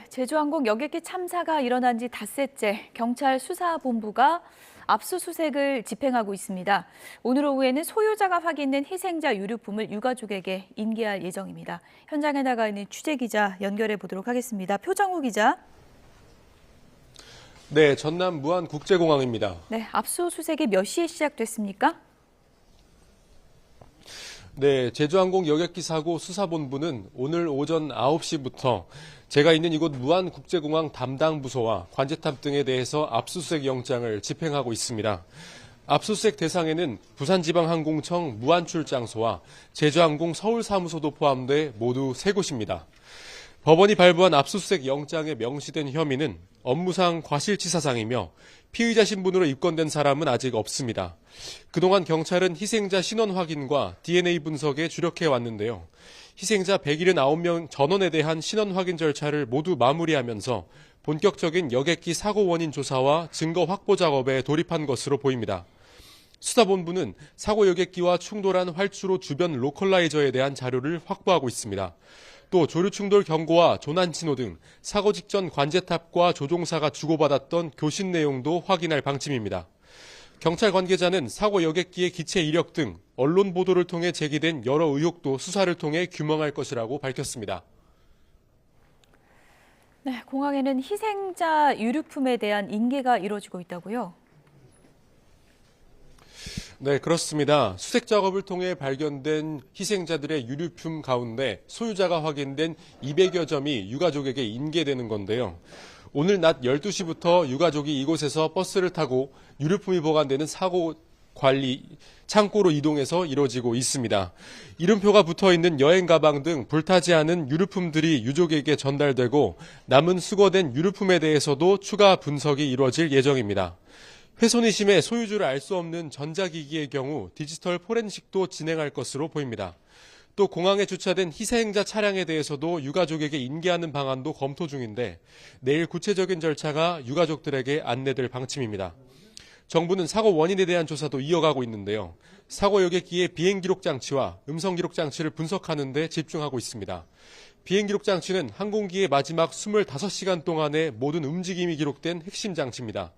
제주항공 여객기 참사가 일어난 지 닷새째 경찰 수사본부가 압수수색을 집행하고 있습니다. 오늘 오후에는 소유자가 확인된 희생자 유류품을 유가족에게 인계할 예정입니다. 현장에 나가 있는 취재기자 연결해 보도록 하겠습니다. 표정우 기자. 네, 전남 무안국제공항입니다. 네, 압수수색이 몇 시에 시작됐습니까? 네, 제주항공 여객기 사고 수사본부는 오늘 오전 9시부터 제가 있는 이곳 무안국제공항 담당 부서와 관제탑 등에 대해서 압수수색 영장을 집행하고 있습니다. 압수수색 대상에는 부산지방항공청 무안출장소와 제주항공 서울사무소도 포함돼 모두 3곳입니다. 법원이 발부한 압수수색 영장에 명시된 혐의는 업무상 과실치사상이며 피의자 신분으로 입건된 사람은 아직 없습니다. 그동안 경찰은 희생자 신원 확인과 DNA 분석에 주력해 왔는데요. 희생자 179명 전원에 대한 신원 확인 절차를 모두 마무리하면서 본격적인 여객기 사고 원인 조사와 증거 확보 작업에 돌입한 것으로 보입니다. 수사본부는 사고 여객기와 충돌한 활주로 주변 로컬라이저에 대한 자료를 확보하고 있습니다. 또 조류 충돌 경고와 조난 신호 등 사고 직전 관제탑과 조종사가 주고받았던 교신 내용도 확인할 방침입니다. 경찰 관계자는 사고 여객기의 기체 이력 등 언론 보도를 통해 제기된 여러 의혹도 수사를 통해 규명할 것이라고 밝혔습니다. 네, 공항에는 희생자 유류품에 대한 인계가 이루어지고 있다고요? 네, 그렇습니다. 수색 작업을 통해 발견된 희생자들의 유류품 가운데 소유자가 확인된 200여 점이 유가족에게 인계되는 건데요. 오늘 낮 12시부터 유가족이 이곳에서 버스를 타고 유류품이 보관되는 사고 관리 창고로 이동해서 이루어지고 있습니다. 이름표가 붙어있는 여행 가방 등 불타지 않은 유류품들이 유족에게 전달되고 남은 수거된 유류품에 대해서도 추가 분석이 이루어질 예정입니다. 훼손이 심해 소유주를 알 수 없는 전자기기의 경우 디지털 포렌식도 진행할 것으로 보입니다. 또 공항에 주차된 희생자 차량에 대해서도 유가족에게 인계하는 방안도 검토 중인데 내일 구체적인 절차가 유가족들에게 안내될 방침입니다. 정부는 사고 원인에 대한 조사도 이어가고 있는데요. 사고 여객기의 비행기록 장치와 음성기록 장치를 분석하는 데 집중하고 있습니다. 비행기록 장치는 항공기의 마지막 25시간 동안의 모든 움직임이 기록된 핵심 장치입니다.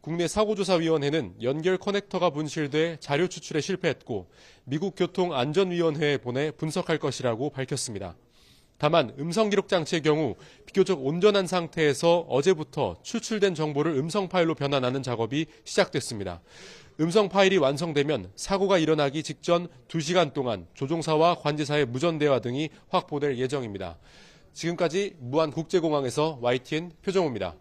국내 사고조사위원회는 연결 커넥터가 분실돼 자료 추출에 실패했고 미국 교통안전위원회에 보내 분석할 것이라고 밝혔습니다. 다만 음성기록 장치의 경우 비교적 온전한 상태에서 어제부터 추출된 정보를 음성 파일로 변환하는 작업이 시작됐습니다. 음성 파일이 완성되면 사고가 일어나기 직전 2시간 동안 조종사와 관제사의 무전 대화 등이 확보될 예정입니다. 지금까지 무안국제공항에서 YTN 표정우입니다.